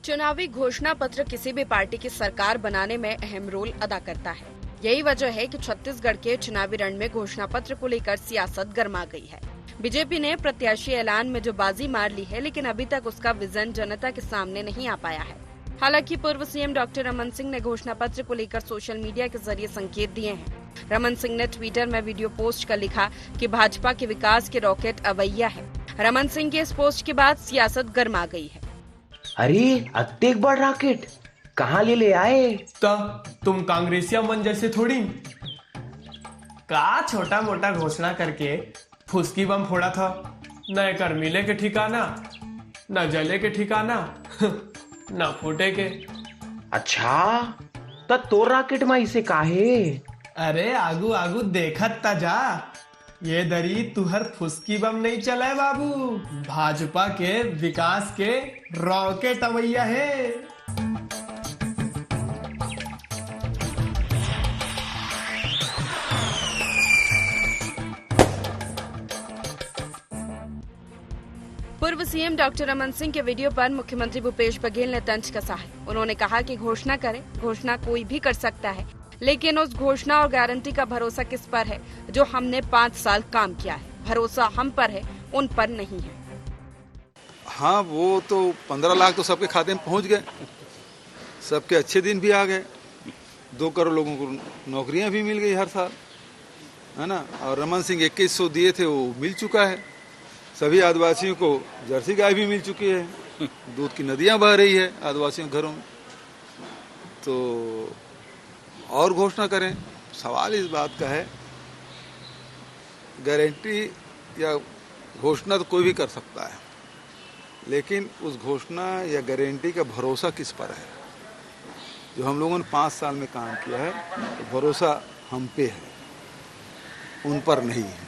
चुनावी घोषणा पत्र किसी भी पार्टी की सरकार बनाने में अहम रोल अदा करता है। यही वजह है कि छत्तीसगढ़ के चुनावी रण में घोषणा पत्र को लेकर सियासत गर्मा गई है। बीजेपी ने प्रत्याशी ऐलान में जो बाजी मार ली है, लेकिन अभी तक उसका विजन जनता के सामने नहीं आ पाया है। हालांकि पूर्व सीएम डॉक्टर रमन सिंह ने घोषणा पत्र को लेकर सोशल मीडिया के जरिए संकेत दिए हैं। रमन सिंह ने ट्विटर में वीडियो पोस्ट कर लिखा कि भाजपा के विकास के रॉकेट अवैया है। रमन सिंह के इस पोस्ट के बाद सियासत गर्मा गई है। अरे अत्ते एक बड़ रॉकेट कहाँ ले आए? तुम कांग्रेसिया मन जैसे थोड़ी का छोटा मोटा घोषणा करके फुसकी बम फोड़ा था। न कर मिले के ठिकाना, न जले के ठिकाना, न फूटे के। अच्छा तो तोर रॉकेट में इसे काहे? अरे आगू आगू देखत ता जा, ये दरी तुहर फुसकी बम नहीं चले बाबू, भाजपा के विकास के रॉकेट अवैया है। पूर्व सीएम डॉक्टर रमन सिंह के वीडियो पर मुख्यमंत्री भूपेश बघेल ने तंज कसा है। उन्होंने कहा कि घोषणा करें, घोषणा कोई भी कर सकता है, लेकिन उस घोषणा और गारंटी का भरोसा किस पर है जो हमने 5 साल काम किया है। भरोसा हम पर है, उन पर नहीं है। हाँ, वो तो 15 लाख तो सबके खाते में पहुंच गए, सबके अच्छे दिन भी आ गए, 2 करोड़ लोगों को नौकरियां भी मिल गई हर साल, है ना। और रमन सिंह 2100 दिए थे, वो मिल चुका है। सभी आदिवासियों को जर्सी गाय भी मिल चुकी है, दूध की नदियां बह रही है आदिवासियों के घरों में। तो और घोषणा करें, सवाल इस बात का है, गारंटी या घोषणा तो कोई भी कर सकता है, लेकिन उस घोषणा या गारंटी का भरोसा किस पर है? जो हम लोगों ने 5 साल में काम किया है, तो भरोसा हम पे है, उन पर नहीं है।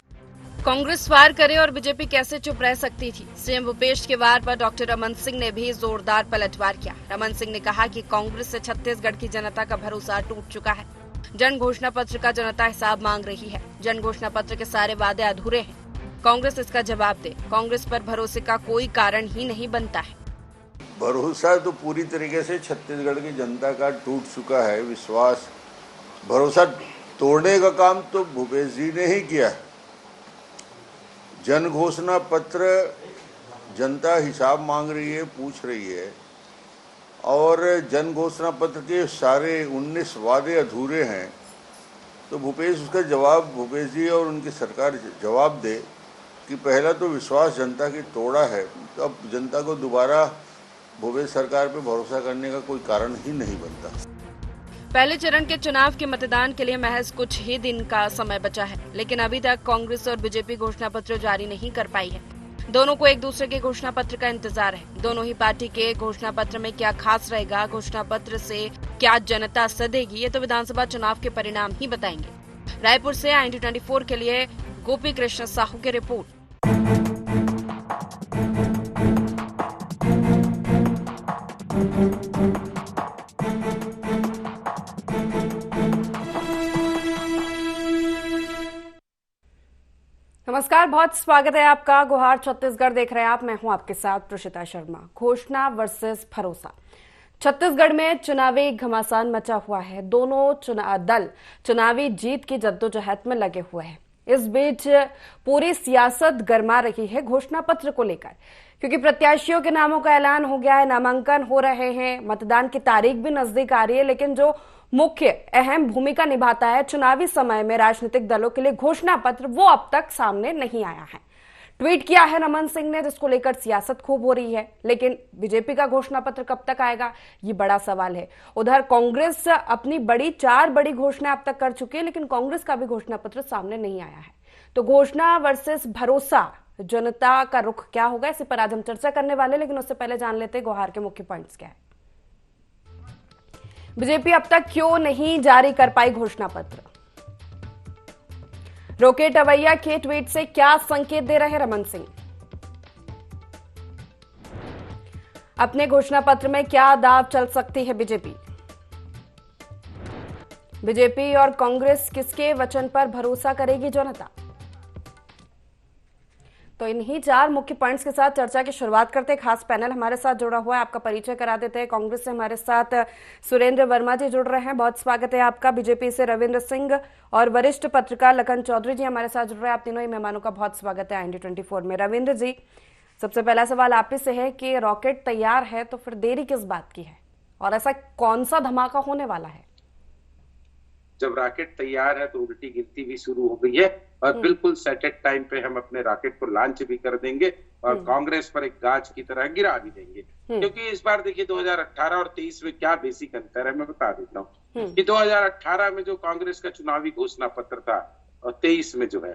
कांग्रेस वार करे और बीजेपी कैसे चुप रह सकती थी? सीएम भूपेश के वार पर डॉक्टर रमन सिंह ने भी जोरदार पलटवार किया। रमन सिंह ने कहा कि कांग्रेस से छत्तीसगढ़ की जनता का भरोसा टूट चुका है। जन घोषणा पत्र का जनता हिसाब मांग रही है। जन घोषणा पत्र के सारे वादे अधूरे हैं, कांग्रेस इसका जवाब दे। कांग्रेस पर भरोसे का कोई कारण ही नहीं बनता है। भरोसा तो पूरी तरीके से छत्तीसगढ़ की जनता का टूट चुका है। विश्वास, भरोसा तोड़ने का काम तो भूपेश जी ने ही किया है। जन घोषणा पत्र जनता हिसाब मांग रही है, पूछ रही है, और जन घोषणा पत्र के सारे 19 वादे अधूरे हैं। तो भूपेश उसका जवाब, भूपेश जी और उनकी सरकार जवाब दे कि पहला तो विश्वास जनता की तोड़ा है, तो अब जनता को दोबारा भूपेश सरकार पे भरोसा करने का कोई कारण ही नहीं बनता। पहले चरण के चुनाव के मतदान के लिए महज कुछ ही दिन का समय बचा है, लेकिन अभी तक कांग्रेस और बीजेपी घोषणा पत्र जारी नहीं कर पाई है। दोनों को एक दूसरे के घोषणा पत्र का इंतजार है। दोनों ही पार्टी के घोषणा पत्र में क्या खास रहेगा, घोषणा पत्र से क्या जनता सधेगी, ये तो विधानसभा चुनाव के परिणाम ही बताएंगे। रायपुर से IND24 के लिए गोपी कृष्ण साहू की रिपोर्ट। नमस्कार, बहुत स्वागत है आपका। गुहार छत्तीसगढ़ देख रहे हैं आप, मैं हूं आपके साथ प्रशिता शर्मा। घोषणा वर्सेस भरोसा। छत्तीसगढ़ में चुनावी घमासान मचा हुआ है। दोनों दल चुनावी जीत की जद्दोजहद में लगे हुए हैं। इस बीच पूरी सियासत गरमा रही है घोषणा पत्र को लेकर, क्योंकि प्रत्याशियों के नामों का ऐलान हो गया है, नामांकन हो रहे हैं, मतदान की तारीख भी नजदीक आ रही है, लेकिन जो मुख्य अहम भूमिका निभाता है चुनावी समय में राजनीतिक दलों के लिए घोषणा पत्र, वो अब तक सामने नहीं आया है। ट्वीट किया है रमन सिंह ने, जिसको लेकर सियासत खूब हो रही है, लेकिन बीजेपी का घोषणा पत्र कब तक आएगा, ये बड़ा सवाल है। उधर कांग्रेस अपनी 4 बड़ी घोषणा अब तक कर चुकी है, लेकिन कांग्रेस का भी घोषणा पत्र सामने नहीं आया है। तो घोषणा वर्सेस भरोसा, जनता का रुख क्या होगा, इसी पर आज हम चर्चा करने वाले, लेकिन उससे पहले जान लेते हैं गुहार के मुख्य पॉइंट्स क्या है। बीजेपी अब तक क्यों नहीं जारी कर पाई घोषणा पत्र? रॉकेट अवैया के ट्वीट से क्या संकेत दे रहे रमन सिंह? अपने घोषणा पत्र में क्या दाव चल सकती है बीजेपी? बीजेपी और कांग्रेस किसके वचन पर भरोसा करेगी जनता? तो इन्हीं 4 मुख्य पॉइंट्स के साथ चर्चा की शुरुआत करते हैं। खास पैनल हमारे साथ जुड़ा हुआ है, आपका परिचय करा देते हैं। कांग्रेस से हमारे साथ सुरेंद्र वर्मा जी जुड़ रहे हैं, बहुत स्वागत है आपका। बीजेपी से रविंद्र सिंह और वरिष्ठ पत्रकार लखन चौधरी जी हमारे साथ जुड़ रहे हैं। आप तीनों ही मेहमानों का बहुत स्वागत है IND24 में। रविंद्र जी, सबसे पहला सवाल आप ही से है कि रॉकेट तैयार है तो फिर देरी किस बात की है, और ऐसा कौन सा धमाका होने वाला है? जब रॉकेट तैयार है तो उल्टी गिनती भी शुरू हो गई है और बिल्कुल सेटेड टाइम पे हम अपने रॉकेट को लॉन्च भी कर देंगे और कांग्रेस पर एक गाज की तरह गिरा भी देंगे। क्योंकि इस बार देखिए 2018 और 23 में क्या बेसिक अंतर है मैं बता देता हूँ कि 2018 में जो कांग्रेस का चुनावी घोषणा पत्र था और 23 में जो है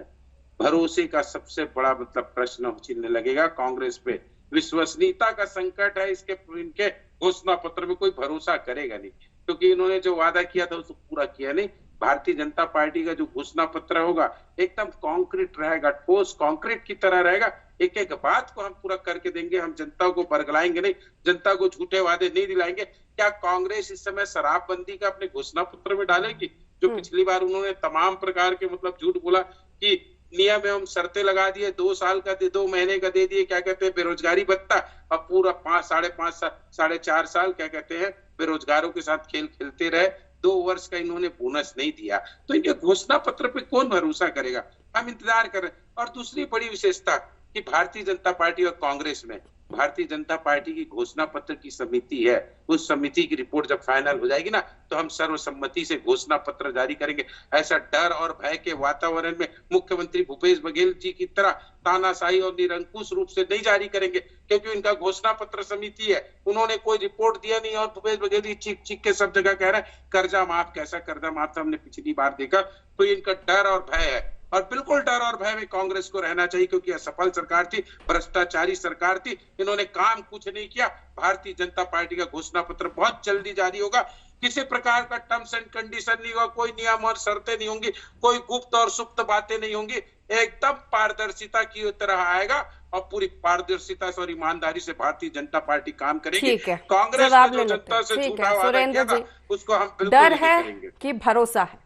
भरोसे का सबसे बड़ा मतलब प्रश्न चिन्ह लगेगा कांग्रेस पे। विश्वसनीयता का संकट है, इनके घोषणा पत्र में कोई भरोसा करेगा नहीं क्योंकि इन्होंने जो वादा किया था उसको पूरा किया नहीं। भारतीय जनता पार्टी का जो घोषणा पत्र होगा एकदम कॉन्क्रीट रहेगा, ठोस कॉन्क्रीट की तरह रहेगा। एक एक बात को हम पूरा करके देंगे, हम जनता को बरगलाएंगे नहीं, जनता को झूठे वादे नहीं दिलाएंगे। क्या कांग्रेस इस समय शराबबंदी का अपने घोषणा पत्र में डालेगी? जो पिछली बार उन्होंने तमाम प्रकार के मतलब झूठ बोला कि नियम एवं शर्तें लगा दिए, 2 साल का 2 महीने का दे दिए, क्या कहते हैं बेरोजगारी भत्ता, अब पूरा 5, 4.5 साल क्या कहते हैं बेरोजगारों के साथ खेल खेलते रहे। 2 वर्ष का इन्होंने बोनस नहीं दिया, तो इनके घोषणा पत्र पे कौन भरोसा करेगा? हम इंतजार कर रहे हैं। और दूसरी बड़ी विशेषता कि भारतीय जनता पार्टी और कांग्रेस में भारतीय जनता पार्टी की घोषणा पत्र की समिति है, उस समिति की रिपोर्ट जब फाइनल हो जाएगी ना तो हम सर्वसम्मति से घोषणा पत्र जारी करेंगे। ऐसा डर और भय के वातावरण में मुख्यमंत्री भूपेश बघेल जी की तरह तानाशाही और निरंकुश रूप से नहीं जारी करेंगे क्योंकि इनका घोषणा पत्र समिति है, उन्होंने कोई रिपोर्ट दिया नहीं और भूपेश बघेल जी चीख चीख के सब जगह कह रहे हैं कर्जा माफ। कैसा कर्जा माफ था हमने पिछली बार देखा। तो इनका डर और भय है और बिल्कुल डर और भय में कांग्रेस को रहना चाहिए क्योंकि असफल सरकार थी, भ्रष्टाचारी सरकार थी, इन्होंने काम कुछ नहीं किया। भारतीय जनता पार्टी का घोषणा पत्र बहुत जल्दी जारी होगा, किसी प्रकार का टर्म्स एंड कंडीशन नहीं होगा, कोई नियम और शर्तें नहीं होंगी, कोई गुप्त और सुप्त बातें नहीं होंगी, एकदम पारदर्शिता की तरह आएगा और पूरी पारदर्शिता से और ईमानदारी से भारतीय जनता पार्टी काम करेगी। कांग्रेस ने जो जनता से झूठा वादा किया था उसको हम बिल्कुल डर नहीं है करेंगे। कि भरोसा है?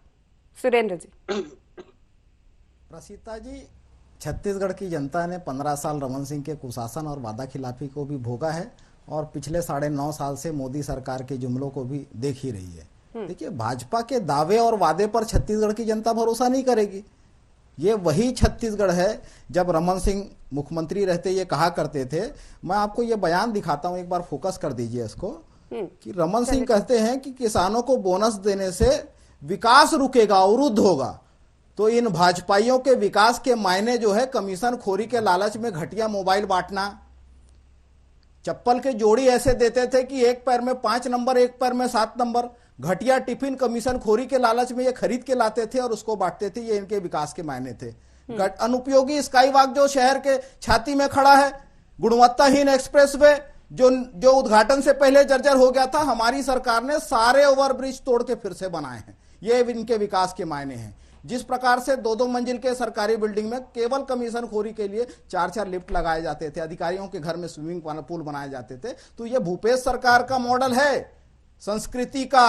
सुरेंद्र जी। प्रसीता जी, छत्तीसगढ़ की जनता ने 15 साल रमन सिंह के कुशासन और वादा खिलाफी को भी भोगा है और पिछले 9.5 साल से मोदी सरकार के जुमलों को भी देख ही रही है। देखिए, भाजपा के दावे और वादे पर छत्तीसगढ़ की जनता भरोसा नहीं करेगी। ये वही छत्तीसगढ़ है जब रमन सिंह मुख्यमंत्री रहते ये कहा करते थे। मैं आपको ये बयान दिखाता हूँ, एक बार फोकस कर दीजिए इसको, कि रमन सिंह कहते हैं कि किसानों को बोनस देने से विकास रुकेगा, अवरुद्ध होगा। तो इन भाजपाइयों के विकास के मायने जो है कमीशन खोरी के लालच में घटिया मोबाइल बांटना, चप्पल के जोड़ी ऐसे देते थे कि एक पैर में 5 नंबर एक पैर में 7 नंबर, घटिया टिफिन कमीशन खोरी के लालच में ये खरीद के लाते थे और उसको बांटते थे। ये इनके विकास के मायने थे। अनुपयोगी स्काई वॉक जो शहर के छाती में खड़ा है, गुणवत्ताहीन एक्सप्रेसवे जो उद्घाटन से पहले जर्जर हो गया था, हमारी सरकार ने सारे ओवरब्रिज तोड़ के फिर से बनाए हैं। ये इनके विकास के मायने हैं। जिस प्रकार से 2-2 मंजिल के सरकारी बिल्डिंग में केवल कमीशन खोरी के लिए 4-4 लिफ्ट लगाए जाते थे, अधिकारियों के घर में स्विमिंग पूल बनाए जाते थे। तो ये भूपेश सरकार का मॉडल है संस्कृति का,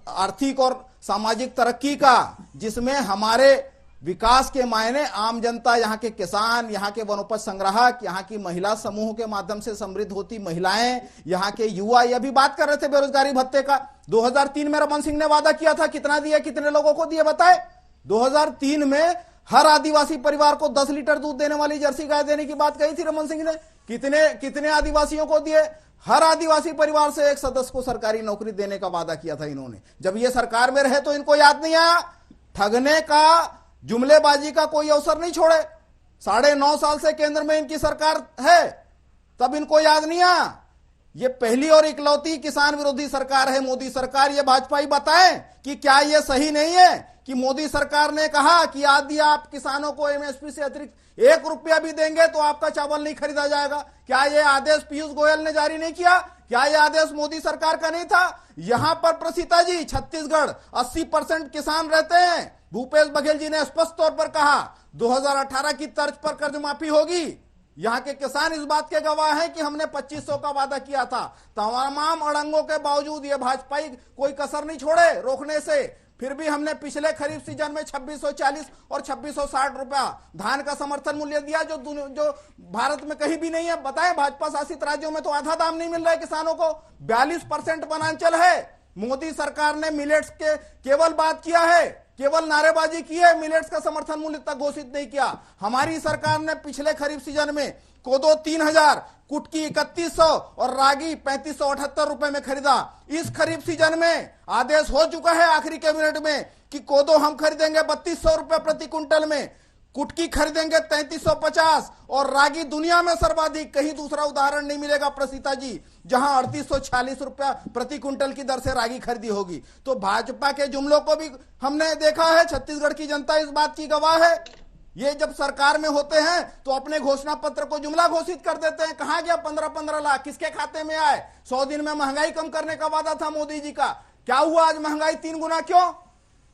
आर्थिक और सामाजिक तरक्की का, जिसमें हमारे विकास के मायने आम जनता, यहाँ के किसान, यहाँ के वनोपज संग्राहक, यहाँ की महिला समूह के माध्यम से समृद्ध होती महिलाएं, यहाँ के युवा। ये भी बात कर रहे थे बेरोजगारी भत्ते का। 2003 में रमन सिंह ने वादा किया था, कितना दिया, कितने लोगों को दिए बताए? 2003 में हर आदिवासी परिवार को 10 लीटर दूध देने वाली जर्सी गाय देने की बात कही थी रमन सिंह ने। कितने आदिवासियों को दिए? हर आदिवासी परिवार से एक सदस्य को सरकारी नौकरी देने का वादा किया था इन्होंने। जब ये सरकार में रहे तो इनको याद नहीं आया? ठगने का, जुमलेबाजी का कोई अवसर नहीं छोड़े। 9.5 साल से केंद्र में इनकी सरकार है, तब इनको याद नहीं आया? ये पहली और इकलौती किसान विरोधी सरकार है मोदी सरकार। ये भाजपाई बताएं कि क्या ये सही नहीं है कि मोदी सरकार ने कहा कि यदि आप किसानों को एमएसपी से अतिरिक्त 1 रुपया भी देंगे तो आपका चावल नहीं खरीदा जाएगा? क्या ये आदेश पीयूष गोयल ने जारी नहीं किया? क्या ये आदेश मोदी सरकार का नहीं था? यहां पर प्रसीता जी, छत्तीसगढ़ 80% किसान रहते हैं। भूपेश बघेल जी ने स्पष्ट तौर पर कहा 2018 की तर्ज पर कर्ज माफी होगी। यहाँ के किसान इस बात के गवाह हैं कि हमने 2500 का वादा किया था। तमाम अड़ंगों के बावजूद ये भाजपाई कोई कसर नहीं छोड़े रोकने से। फिर भी हमने पिछले खरीफ सीजन में 2640 और 2660 रुपया धान का समर्थन मूल्य दिया, जो भारत में कहीं भी नहीं है। बताएं, भाजपा शासित राज्यों में तो आधा दाम नहीं मिल रहा है किसानों को। 42% वनांचल है। मोदी सरकार ने मिलेट्स के केवल बात किया है, केवल नारेबाजी की है, मिलेट्स का समर्थन मूल्य तक घोषित नहीं किया। हमारी सरकार ने पिछले खरीफ सीजन में कोदो 3000, कुटकी 3100 और रागी 3578 रुपए में खरीदा। इस खरीफ सीजन में आदेश हो चुका है आखिरी कैबिनेट में कि कोदो हम खरीदेंगे 3200 रुपए प्रति क्विंटल में, कुटकी खरीदेंगे 3350 और रागी दुनिया में सर्वाधिक, कहीं दूसरा उदाहरण नहीं मिलेगा प्रसीता जी, जहां 3846 रुपया प्रति क्विंटल की दर से रागी खरीदी होगी। तो भाजपा के जुमलों को भी हमने देखा है, छत्तीसगढ़ की जनता इस बात की गवाह है। ये जब सरकार में होते हैं तो अपने घोषणा पत्र को जुमला घोषित कर देते हैं। कहां गया 15-15 लाख, किसके खाते में आए? 100 दिन में महंगाई कम करने का वादा था मोदी जी का, क्या हुआ? आज महंगाई 3 गुना क्यों?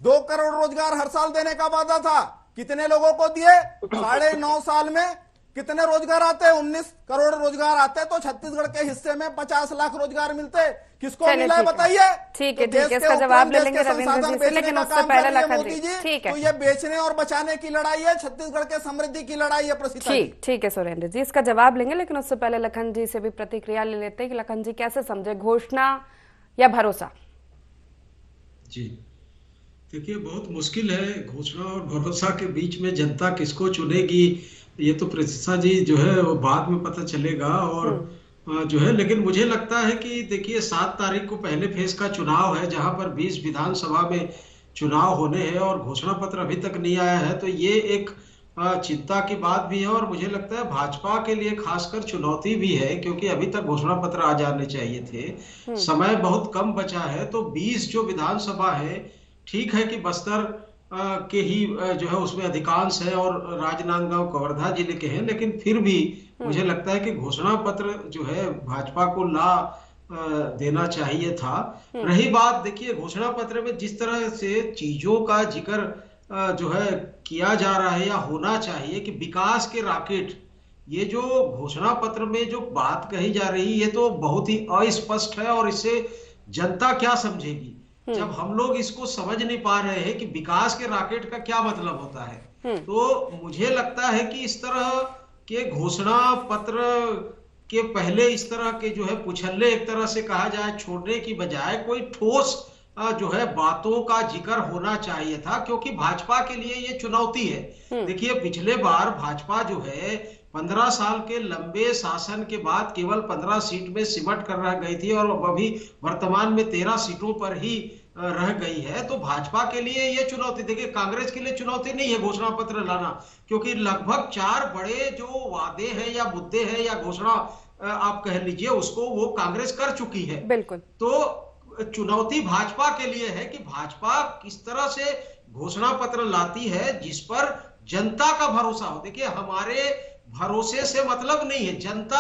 2 करोड़ रोजगार हर साल देने का वादा था, कितने लोगों को दिए? 9.5 साल में कितने रोजगार आते? 19 करोड़ रोजगार आते, तो छत्तीसगढ़ के हिस्से में 50 लाख रोजगार मिलते। किसको मिला है बताइए? ठीक है, इसका जवाब ले लेंगे रविंद्र जी से, लेकिन उससे पहले लखन जी, ठीक है, तो ये बेचने और बचाने की लड़ाई है, छत्तीसगढ़ के समृद्धि की लड़ाई है प्रसीता जी। ठीक है सुरेंद्र जी, इसका जवाब लेंगे, लेकिन उससे पहले लखन जी से भी प्रतिक्रिया ले लेते हैं कि लखन जी कैसे समझे, घोषणा या भरोसा? जी देखिए, बहुत मुश्किल है घोषणा और भरोसा के बीच में जनता किसको चुनेगी, ये तो प्रतीक्षा जी जो है वो बाद में पता चलेगा। और जो है, लेकिन मुझे लगता है कि देखिए 7 तारीख को पहले फेज का चुनाव है, जहां पर 20 विधानसभा में चुनाव होने हैं और घोषणा पत्र अभी तक नहीं आया है, तो ये एक चिंता की बात भी है। और मुझे लगता है भाजपा के लिए खासकर चुनौती भी है, क्योंकि अभी तक घोषणा पत्र आ जाने चाहिए थे, समय बहुत कम बचा है। तो 20 जो विधानसभा है, ठीक है कि बस्तर के ही जो है उसमें अधिकांश है और राजनांदगांव कवर्धा जिले के हैं, लेकिन फिर भी मुझे लगता है कि घोषणा पत्र जो है भाजपा को देना चाहिए था। रही बात, देखिए घोषणा पत्र में जिस तरह से चीजों का जिक्र जो है किया जा रहा है या होना चाहिए कि विकास के रॉकेट, ये जो घोषणा पत्र में जो बात कही जा रही है, ये तो बहुत ही अस्पष्ट है और इससे जनता क्या समझेगी जब हम लोग इसको समझ नहीं पा रहे हैं कि विकास के रॉकेट का क्या मतलब होता है। तो मुझे लगता है कि इस तरह के घोषणा पत्र के पहले इस तरह के जो है पुछल्ले एक तरह से कहा जाए छोड़ने की बजाय कोई ठोस जो है बातों का जिक्र होना चाहिए था, क्योंकि भाजपा के लिए ये चुनौती है। देखिए पिछले बार भाजपा जो है 15 साल के लंबे शासन के बाद केवल 15 सीट में सिमट कर रह गई थी और अभी वर्तमान में 13 सीटों पर ही रह गई है। तो भाजपा के लिए ये चुनौती, देखिए कांग्रेस के लिए चुनौती नहीं है घोषणा पत्र लाना, क्योंकि लगभग 4 बड़े जो वादे हैं या मुद्दे हैं या घोषणा आप कह लीजिए उसको, वो कांग्रेस कर चुकी है। बिल्कुल। तो चुनौती भाजपा के लिए है कि भाजपा किस तरह से घोषणा पत्र लाती है जिस पर जनता का भरोसा हो। देखिए हमारे भरोसे से मतलब नहीं है, जनता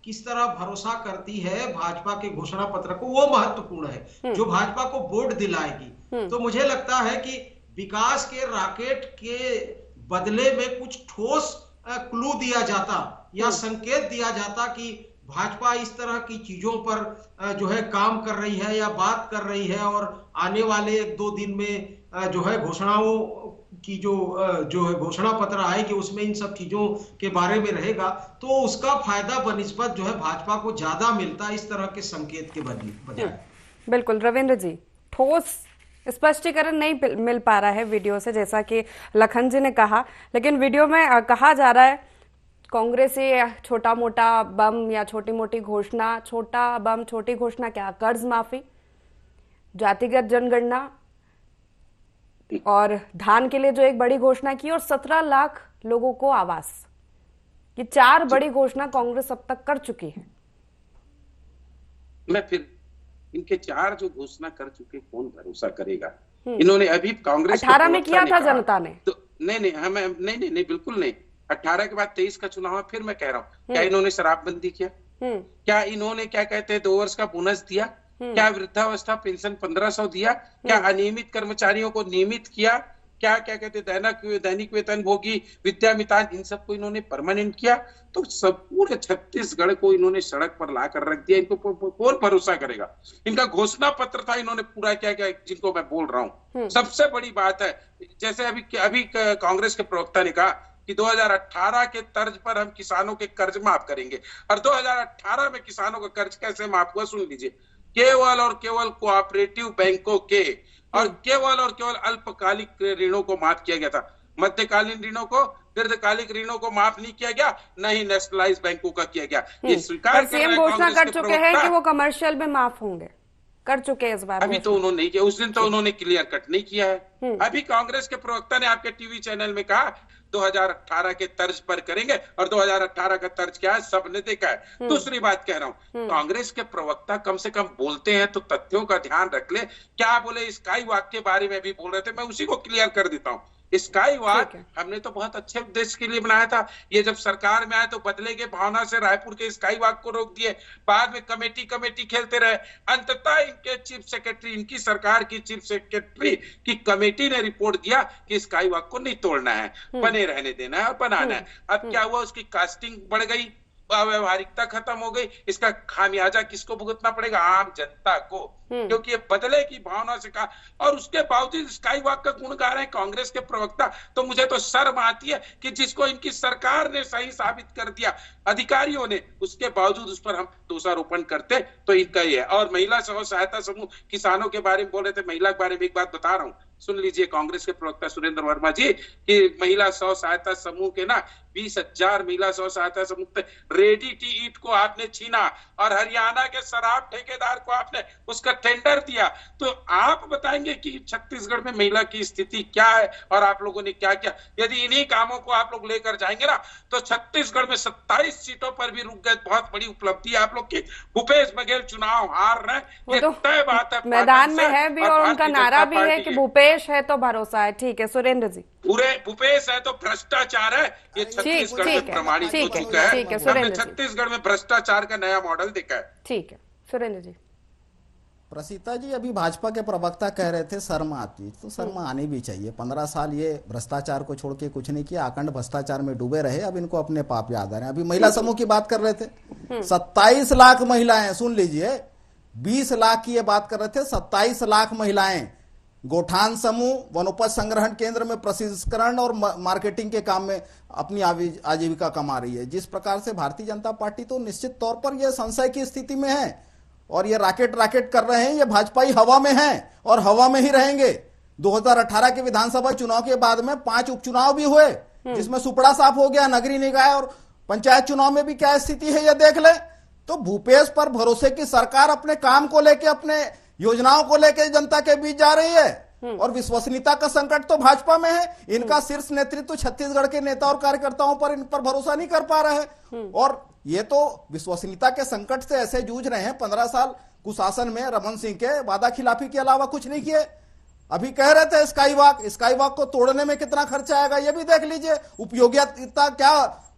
किस तरह भरोसा करती है भाजपा के घोषणा पत्र को, वो महत्वपूर्ण है जो भाजपा को वोट दिलाएगी। तो मुझे लगता है कि विकास के रॉकेट के बदले में कुछ ठोस क्लू दिया जाता या संकेत दिया जाता कि भाजपा इस तरह की चीजों पर जो है काम कर रही है या बात कर रही है और आने वाले 1-2 दिन में जो है घोषणाओं की जो है घोषणा पत्र आएगी उसमें इन सब चीजों के बारे में रहेगा, तो उसका फायदा बनिस्बत जो है भाजपा को ज्यादा मिलता है इस तरह के संकेत के बजाय। बिल्कुल रविंद्र जी, ठोस स्पष्टीकरण नहीं मिल पा रहा है वीडियो से, जैसा कि लखन जी ने कहा, लेकिन वीडियो में कहा जा रहा है कांग्रेस ये छोटा मोटा बम या छोटी मोटी घोषणा, छोटा बम छोटी घोषणा क्या, कर्ज माफी, जातिगत जनगणना और धान के लिए जो एक बड़ी घोषणा की और 17 लाख लोगों को आवास, ये 4 बड़ी घोषणा कांग्रेस अब तक कर चुकी है। मैं फिर इनके 4 जो घोषणा कर चुके कौन भरोसा करेगा। इन्होंने अभी कांग्रेस 18 में किया था जनता ने, तो नहीं बिल्कुल नहीं। 18 के बाद 23 का चुनाव है, फिर मैं कह रहा हूँ क्या इन्होंने शराबबंदी किया, क्या इन्होंने क्या कहते हैं 2 वर्ष का बोनस दिया, क्या वृद्धावस्था पेंशन 1500 दिया, क्या अनियमित कर्मचारियों को नियमित किया, क्या क्या कहते दैनिक वेतन भोगी, विद्यामितान, इन सबको इन्होंने परमानेंट किया। तो सब पूरे छत्तीसगढ़ को इन्होंने सड़क पर ला कर रख दिया। इनको कौन भरोसा करेगा? इनका घोषणा पत्र था, इन्होंने पूरा क्या क्या जिनको मैं बोल रहा हूँ। सबसे बड़ी बात है, जैसे अभी कांग्रेस के प्रवक्ता ने कहा कि 2018 के तर्ज पर हम किसानों के कर्ज माफ करेंगे। और 2018 में किसानों का कर्ज कैसे माफ हुआ सुन लीजिए। केवल और केवल कोऑपरेटिव बैंकों के और केवल अल्पकालिक ऋणों को माफ किया गया था। मध्यकालीन ऋणों को, दीर्घकालिक ऋणों को माफ नहीं किया गया, न ही नेशनलाइज बैंकों का किया गया। ये स्वीकार सीएम घोषणा कर चुके हैं कि वो कमर्शियल में माफ होंगे, कर चुके हैं इस बार। अभी तो उन्होंने नहीं किया, उस दिन तो उन्होंने क्लियर कट नहीं किया है। अभी कांग्रेस के प्रवक्ता ने आपके टीवी चैनल में कहा 2018 के तर्ज पर करेंगे, और 2018 का तर्ज क्या है सबने देखा है। दूसरी बात कह रहा हूं, कांग्रेस के प्रवक्ता कम से कम बोलते हैं तो तथ्यों का ध्यान रख ले। क्या बोले, स्काई वॉक के बारे में भी बोल रहे थे, मैं उसी को क्लियर कर देता हूं। स्काई वॉक हमने तो बहुत अच्छे उद्देश्य के लिए बनाया था। ये जब सरकार में आए तो बदले के भावना से रायपुर के स्काई वॉक को रोक दिए, बाद में कमेटी खेलते रहे। अंततः इनके चीफ सेक्रेटरी, इनकी सरकार की चीफ सेक्रेटरी की कमेटी ने रिपोर्ट दिया कि स्काई वॉक को नहीं तोड़ना है, बने रहने देना है और बनाना है। अब क्या हुआ, उसकी कास्टिंग बढ़ गई, व्यवहारिकता खत्म हो गई। इसका खामियाजा किसको भुगतना पड़ेगा? आम जनता को, क्योंकि ये बदले की भावना से कहा। और उसके बावजूद स्काई वॉक का गुण गा रहे हैं कांग्रेस के प्रवक्ता। तो मुझे तो शर्म आती है कि जिसको इनकी सरकार ने सही साबित कर दिया अधिकारियों ने, उसके बावजूद उस पर हम दोषारोपण करते तो इनका ही है। और महिला स्व सहायता समूह, किसानों के बारे में बोल रहे थे, महिला के बारे में एक बात बता रहा हूँ, सुन लीजिए कांग्रेस के प्रवक्ता सुरेंद्र वर्मा जी, कि महिला स्व सहायता समूह के ना 20,000 महिला स्व सहायता समूह रेडी टू ईट को आपने छीना, और हरियाणा के शराब ठेकेदार को आपने उसका टेंडर दिया। तो आप बताएंगे कि छत्तीसगढ़ में महिला की स्थिति क्या है और आप लोगों ने क्या किया? यदि इन्हीं कामों को आप लोग लेकर जाएंगे ना, तो छत्तीसगढ़ में 27 सीटों पर भी रुक गए। बहुत बड़ी उपलब्धि आप लोग की। भूपेश बघेल चुनाव हार रहे, ये तय बात है। मैदान में है भी और उनका नारा भी है कि भूपेश है तो भरोसा है। ठीक है सुरेंद्र जी, पूरे भूपेश है तो भ्रष्टाचार है, ये छत्तीसगढ़ में प्रमाणित हो चुका है। हमने छत्तीसगढ़ में भ्रष्टाचार का नया मॉडल देखा है। ठीक है सुरेंद्र जी। प्रसीता जी, अभी भाजपा के प्रवक्ता कह रहे थे शर्म आती, तो शर्म आनी भी चाहिए। 15 साल ये भ्रष्टाचार को छोड़ के कुछ नहीं किया, अखंड भ्रष्टाचार में डूबे रहे। अब इनको अपने पाप याद आ रहे हैं। अभी महिला समूह की बात कर रहे थे, 27 लाख महिलाएं, सुन लीजिए, 20 लाख की ये बात कर रहे थे, 27 लाख महिलाएं गोठान समूह, वनोपज संग्रहण केंद्र में प्रसंस्करण और मार्केटिंग के काम में अपनी आजीविका कमा रही है। जिस प्रकार से भारतीय जनता पार्टी तो निश्चित तौर पर यह संशय की स्थिति में है और ये राकेट कर रहे हैं। ये भाजपाई हवा में हैं और हवा में ही रहेंगे। 2018 के विधानसभा चुनाव के बाद में 5 उपचुनाव भी हुए, जिसमें सुपड़ा साफ हो गया। नगरीय निकाय और पंचायत चुनाव में भी क्या स्थिति है ये देख ले। तो भूपेश पर भरोसे की सरकार अपने काम को लेके, अपने योजनाओं को लेके जनता के बीच जा रही है और विश्वसनीयता का संकट तो भाजपा में है। इनका शीर्ष नेतृत्व छत्तीसगढ़ के नेता और कार्यकर्ताओं पर इन पर भरोसा नहीं कर पा रहे हैं और ये तो विश्वसनीयता के संकट से ऐसे जूझ रहे हैं। 15 साल कुशासन में रमन सिंह के वादा खिलाफी के अलावा कुछ नहीं किए। अभी कह रहे थे स्काई वॉक को तोड़ने में कितना खर्चा आएगा ये भी देख लीजिए, उपयोगिता क्या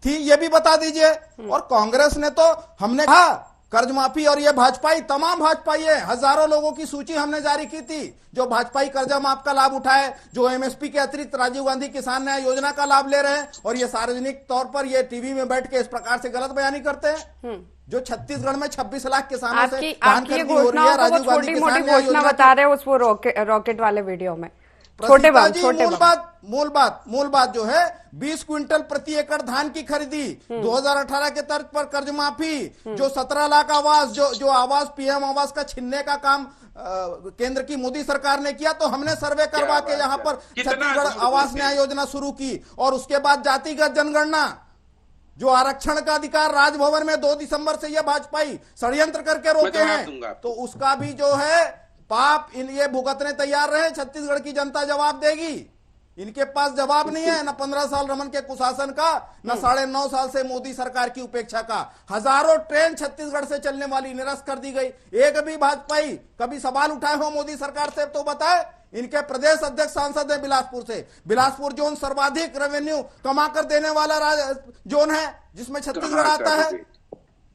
थी ये भी बता दीजिए। और कांग्रेस ने तो, हमने कहा कर्ज माफी, और ये भाजपाई, तमाम भाजपाई है, हजारों लोगों की सूची हमने जारी की थी जो भाजपाई कर्जा माफ का लाभ उठाए, जो एमएसपी के अतिरिक्त राजीव गांधी किसान न्याय योजना का लाभ ले रहे हैं और ये सार्वजनिक तौर पर ये टीवी में बैठ के इस प्रकार से गलत बयानी करते हैं। जो छत्तीसगढ़ में 26 लाख किसानों से धान खरीदी हो रही है, राजीव गांधी किसान न्याय योजना बता रहे हैं उस वो रॉकेट वाले वीडियो में। मूल बात जो है 20 क्विंटल प्रति एकड़ धान की खरीदी, 2018 के तर्ज पर कर्ज माफी, जो 17 लाख आवास, जो आवास पीएम आवास का छीनने का काम केंद्र की मोदी सरकार ने किया, तो हमने सर्वे करवा के यहाँ पर छत्तीसगढ़ आवास न्याय योजना शुरू की। और उसके बाद जातिगत जनगणना, जो आरक्षण का अधिकार राजभवन में 2 दिसंबर से ये भाजपाई षड्यंत्र करके रोके हैं, तो उसका भी जो है पाप ये भुगतने तैयार रहे। छत्तीसगढ़ की जनता जवाब देगी। इनके पास जवाब नहीं है, न 15 साल रमन के कुशासन का, न 9.5 साल से मोदी सरकार की उपेक्षा का। हजारों ट्रेन छत्तीसगढ़ से चलने वाली निरस्त कर दी गई। एक भी भाजपाई कभी सवाल उठाए हो मोदी सरकार से तो बताए। इनके प्रदेश अध्यक्ष सांसद है बिलासपुर से। बिलासपुर जोन सर्वाधिक रेवेन्यू कमा कर देने वाला जोन है, जिसमें छत्तीसगढ़ आता है।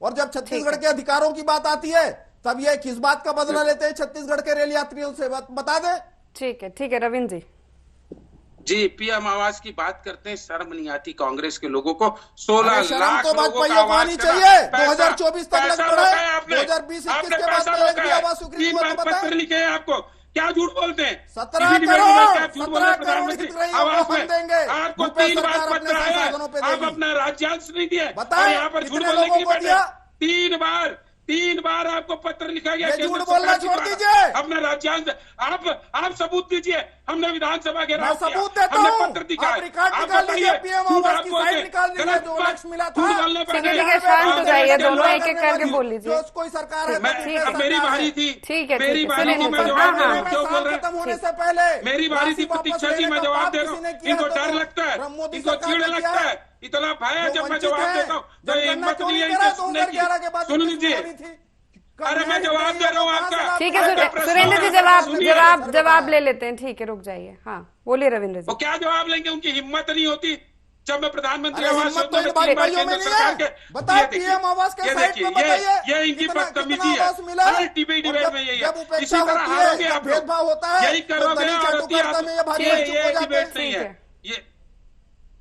और जब छत्तीसगढ़ के अधिकारों की बात आती है तब ये किस बात का बदला लेते हैं छत्तीसगढ़ के रेल यात्रियों से, बता दें। ठीक है रविंद्र जी। जी, पीएम आवास की बात करते हैं, शर्म नहीं आती कांग्रेस के लोगों को? 16 शर्म लाख तो बात लोगों पर का ये आवास होनी करना, चाहिए। पैसा- 2024 तक लग पैसा पड़ा रोका है, है आपने, 2020-21 आपने के बाद पैसा में एक रोका भी है, आवास स्वीकृत 3 हुआ बार तो बताएं। पत्र लिखे हैं आपको, क्या झूठ बोलते हैं? 17 किसी डिबेट में करोड़ क्या झूठ बोल रहे हैं प्रधानमंत्री? हित रही है, वो आवास हम में देंगे। आपको भूपेश 3 बार सरकार अपने पत्र आया, संसाधनों पे आप देगी। अपना राज्यांश नहीं दिए, बताएं, और यहाँ पर झूठ कितने बोलने लोगों की को बात दिया? है। 3 बार आपको पत्र लिखा गया, ये केंद्र झूठ बोलना सरकार छोड़ द्वारा। दीजिए। अपना राज्यांश आप सबूत दीजिए। हमने विधानसभा के मैं सबूत देता हमने हूं। पत्र दिखाया, आप रिकॉर्ड आप निकाल लीजिए, बताइए, पीएम झूठ आवास की आपको साइट है, निकाल दीजिए, गलत जो बात, लक्ष्य मिला झूठ था। बोलने पर ठीक है, नहीं। ठीक है, शांत हो जाइए दोनों, आप एक एक करके बोल लीजिए। जो कोई सरकार है, मैं तो मेरी बारी थी, ठीक है, मेरी ठीक है, बारी थी, सुनिए, मैं हाँ, जवाब दे रहा हाँ, हूँ, क्यों बोल रहे खत्म होने हैं? से पहले मेरी बारी थी राशि वापस प्रतीक्षा जी, लेने मैं का जवाब पाप दे रहा किसी ने हूँ। किया इनको तो डर वो लगता है, मोदी इनको सरकार चिड़ ने लगता किया है, इतना भय है जो जब मैं वंचित जवाब है, देता हूँ तो जनगणना हिम्मत क्यों नहीं है नहीं इनके करा सुनने 2011 के की। बाद? सुन लीजिए, अरे मैं जवाब दे रहा हूँ आपका। ठीक है, आपका प्रश्न सुरेंद्र जी होगा, जवाब सुनिए। जवाब ले लेते हैं। ठीक है, रुक जाइए। हाँ, बोलिए रविंद्र वो जी। क्या जवाब लेंगे? उनकी हिम्मत नहीं होती। जब मैं प्रधानमंत्री अरे आवास हिम्मत योजना तो में इन 3 बार भाइयों में केंद्र नहीं सरकार है। के बताओ, ये देखिए, पीएम आवास के ये साइट देखिए, पे बताइए, ये इनकी कितना बदतमीजी है। आवास मिला? हर डिबेट और में यही जब है। उपेक्षा इसी तरह होती है, हारोगे जब आप लोग। भेदभाव होता है, यही तो करोगे दलित और चाटुकारिता में ये भारी ये चुप हो जाते हैं। डिबेट नहीं ठीक है,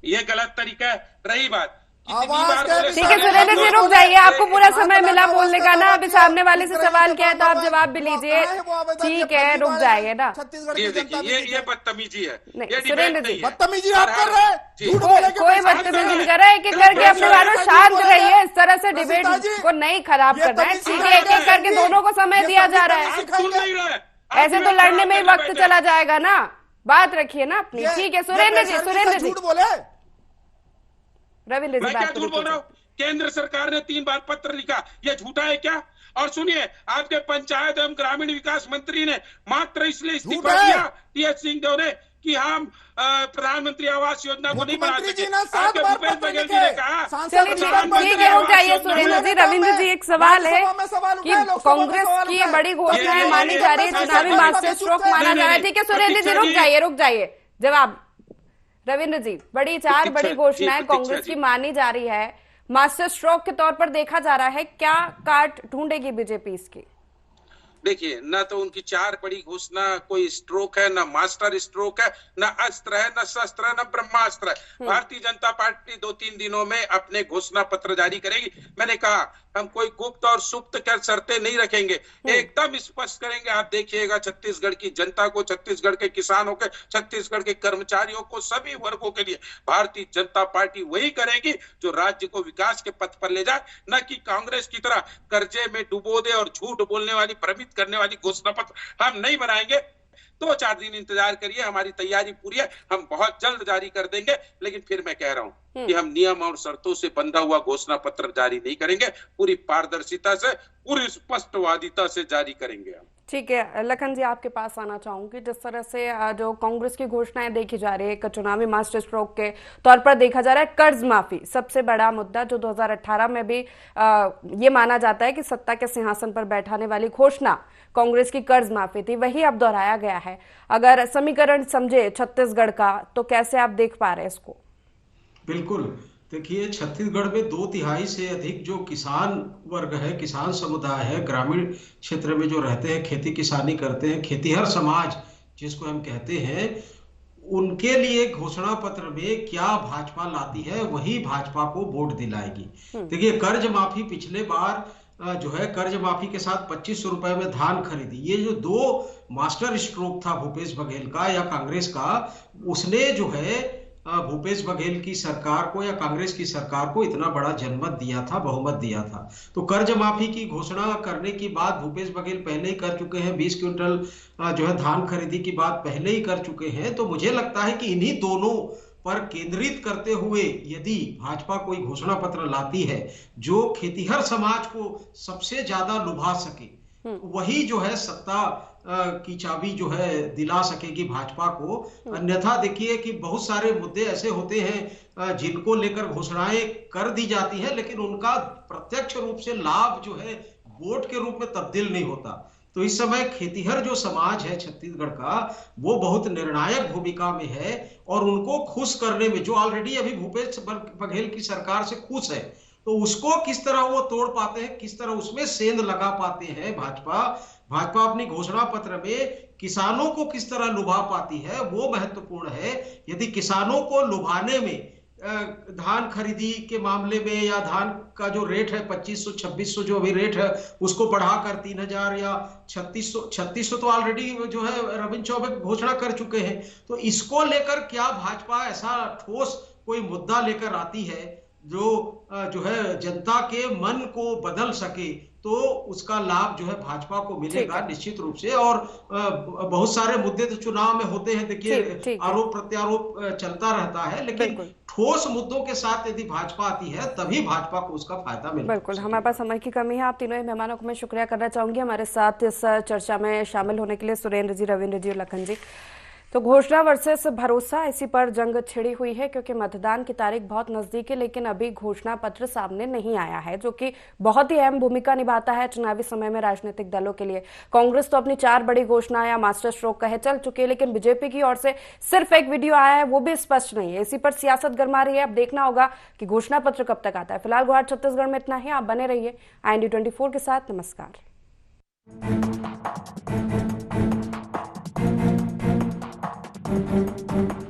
ये गलत तरीका है। रही बात, कितनी आवास बार के बोले ठीक है, सारे सुरेंद्र जी आप रुक लोग- जाइए, आपको पूरा समय मिला आवास बोलने का ना। अभी का सामने वाले से किस तरह सवाल के किया है तो आप बात जवाब भी वो लीजिए। कहाँ है वो आवेदन? ठीक ये है, फर्जी रुक वाले जाइए ना। छत्तीसगढ़ ये की जनता देखिए, भी ये बदतमीजी है। नहीं, ये सुरेंद्र डिबेट जी, नहीं है। बदतमीजी आप कर रहे हैं। जी। झूठ बोले के कोई पैसा बदतमीजी आप नहीं कर कर रहे हैं। एक एक करके अपने वालों शांत रहिए। इस तरह से डिबेट प्रसीता जी, को नहीं खराब ये करना है। तमीज ठीक सिखाया है, एक एक गया करके है। दोनों को समय ये दिया तमीज जा रहा है। आप सुन नहीं रहे। आप ऐसे तो डिबेट लड़ने में ही खराब वक्त करने चला बैठे। जाएगा ना। बात रखिए ना अपनी। ठीक है, सुरेंद्र जी, सुरेंद्र जी, झूठ बोले। रविंद्र जी मैं क्या बात झूठ बोल रहा हूँ? केंद्र सरकार ने 3 बार पत्र लिखा, ये झूठा है क्या? और सुनिए, आपके पंचायत एवं ग्रामीण विकास मंत्री ने मात्र इसलिए इस्तीफा झूठ है। दिया टीएच सिंहदेव ने कि हम प्रधानमंत्री आवास योजना को नहीं बना मुख्यमंत्री सके। जी ने 7 आपके बार भूपेश पत्र बघेल जी लिखे। ने कहा सांसद चलिए, प्रधानमंत्री ठीक है, रुक जाइए आवास सुरेंद्र योजना जी। में- रविंद्र जी, एक सवाल है राज्यसभा में सवाल कि उठाए, लोकसभा में कांग्रेस सवाल की उठाए। बड़ी घोषणाएं ये- मानी ये- जा रही है, ये- चुनावी ये- मास्टर ये- स्ट्रोक ये- माना नहीं, जा रहा है। नहीं, ठीक है सुरेंद्र जी, प्रतीक्षा रुक जी- जाइए, रुक जाइए। जवाब रविंद्र जी, बड़ी 4 बड़ी प्रतीक्षा- घोषणाएं जी, प्रतीक्षा कांग्रेस की जी। मानी जा रही है, मास्टर स्ट्रोक के तौर पर देखा जा रहा है। क्या काट ढूंढेगी बीजेपी इसकी? देखिए, न तो उनकी 4 बड़ी घोषणा कोई स्ट्रोक है, न मास्टर स्ट्रोक है, न अस्त्र है, न शस्त्र है, न ब्रह्मास्त्र है। भारतीय जनता पार्टी 2-3 दिनों में अपने घोषणा पत्र जारी करेगी। मैंने कहा, हम कोई गुप्त और सुप्त कर शर्तें नहीं रखेंगे, एकदम स्पष्ट करेंगे। आप देखिएगा, छत्तीसगढ़ की जनता को, छत्तीसगढ़ के किसानों के, छत्तीसगढ़ के कर्मचारियों को, सभी वर्गों के लिए भारतीय जनता पार्टी वही करेगी जो राज्य को विकास के पथ पर ले जाए, न कि कांग्रेस की तरह कर्जे में डुबो दे और झूठ बोलने वाली, भ्रमित करने वाली घोषणा पत्र हम नहीं बनाएंगे। 2-4 दिन इंतजार करिए, हमारी तैयारी पूरी है, हम बहुत जल्द जारी कर देंगे। लेकिन फिर मैं कह रहा हूं कि हम नियम और शर्तों से बंधा हुआ घोषणा पत्र जारी नहीं करेंगे, पूरी पारदर्शिता से, पूरी स्पष्टवादिता से जारी करेंगे हम। ठीक है, लखन जी आपके पास आना चाहूंगी। जिस तरह से जो कांग्रेस की घोषणाएं देखी जा रही है, एक चुनावी मास्टर स्ट्रोक के तौर पर देखा जा रहा है, कर्ज माफी सबसे बड़ा मुद्दा, जो 2018 में भी ये माना जाता है कि सत्ता के सिंहासन पर बैठाने वाली घोषणा कांग्रेस की कर्ज माफी थी, वही अब दोहराया गया है। अगर समीकरण समझे छत्तीसगढ़ का, तो कैसे आप देख पा रहे हैं इसको? बिल्कुल, देखिए, छत्तीसगढ़ में 2/3 से अधिक जो किसान वर्ग है, किसान समुदाय है, ग्रामीण क्षेत्र में जो रहते हैं, खेती किसानी करते हैं, खेतीहर समाज जिसको हम कहते हैं, उनके लिए घोषणा पत्र में क्या भाजपा लाती है, वही भाजपा को वोट दिलाएगी। देखिए, कर्ज माफी पिछले बार जो है, कर्ज माफी के साथ 2500 रुपए में धान खरीदी, ये जो 2 मास्टर स्ट्रोक था भूपेश बघेल का या कांग्रेस का, उसने जो है भूपेश बघेल की सरकार को या कांग्रेस की सरकार को इतना बड़ा जनमत दिया था, बहुमत दिया था। तो कर्ज माफी की घोषणा करने की बात भूपेश बघेल पहले ही कर चुके हैं, 20 क्विंटल जो है धान खरीदी की बात पहले ही कर चुके हैं। तो मुझे लगता है कि इन्हीं दोनों पर केंद्रित करते हुए यदि भाजपा कोई घोषणा पत्र लाती है जो खेतीहर समाज को सबसे ज्यादा लुभा सके, वही जो है सत्ता की चाबी जो है दिला सकेगी भाजपा को। अन्यथा देखिए कि बहुत सारे मुद्दे ऐसे होते हैं जिनको लेकर घोषणाएं कर दी जाती हैं, लेकिन उनका प्रत्यक्ष रूप से लाभ जो है वोट के रूप में तब्दील नहीं होता। तो इस समय खेतीहर जो समाज है छत्तीसगढ़ का, वो बहुत निर्णायक भूमिका में है, और उनको खुश करने में, जो ऑलरेडी अभी भूपेश बघेल की सरकार से खुश है, तो उसको किस तरह वो तोड़ पाते हैं, किस तरह उसमें सेंध लगा पाते हैं भाजपा अपनी घोषणा पत्र में किसानों को किस तरह लुभा पाती है वो महत्वपूर्ण है। यदि किसानों को लुभाने में धान खरीदी के मामले में या धान का जो रेट है 2500-2600 जो अभी रेट है उसको बढ़ाकर 3000 या 3600 तो ऑलरेडी जो है रविंद्र चौबे घोषणा कर चुके हैं। तो इसको लेकर क्या भाजपा ऐसा ठोस कोई मुद्दा लेकर आती है जो है जनता के मन को बदल सके, तो उसका लाभ जो है भाजपा को मिलेगा निश्चित रूप से। और बहुत सारे मुद्दे तो चुनाव में होते हैं, देखिए आरोप प्रत्यारोप चलता रहता है, लेकिन ठोस मुद्दों के साथ यदि भाजपा आती है तभी भाजपा को उसका फायदा मिलेगा। बिल्कुल, हमारे पास समय की कमी है। आप तीनों ही मेहमानों को मैं शुक्रिया करना चाहूंगी हमारे साथ इस चर्चा में शामिल होने के लिए, सुरेंद्र जी, रविंद्र जी और लखन जी। तो घोषणा वर्सेस भरोसा, इसी पर जंग छिड़ी हुई है क्योंकि मतदान की तारीख बहुत नजदीक है, लेकिन अभी घोषणा पत्र सामने नहीं आया है, जो कि बहुत ही अहम भूमिका निभाता है चुनावी समय में राजनीतिक दलों के लिए। कांग्रेस तो अपनी 4 बड़ी घोषणा या मास्टर स्ट्रोक कहे चल चुकी है, लेकिन बीजेपी की ओर से सिर्फ एक वीडियो आया है, वो भी स्पष्ट नहीं है। इसी पर सियासत गर्मा रही है। अब देखना होगा कि घोषणा पत्र कब तक आता है। फिलहाल गुहार छत्तीसगढ़ में इतना ही। आप बने रहिए IND 24 के साथ। नमस्कार। Thank you.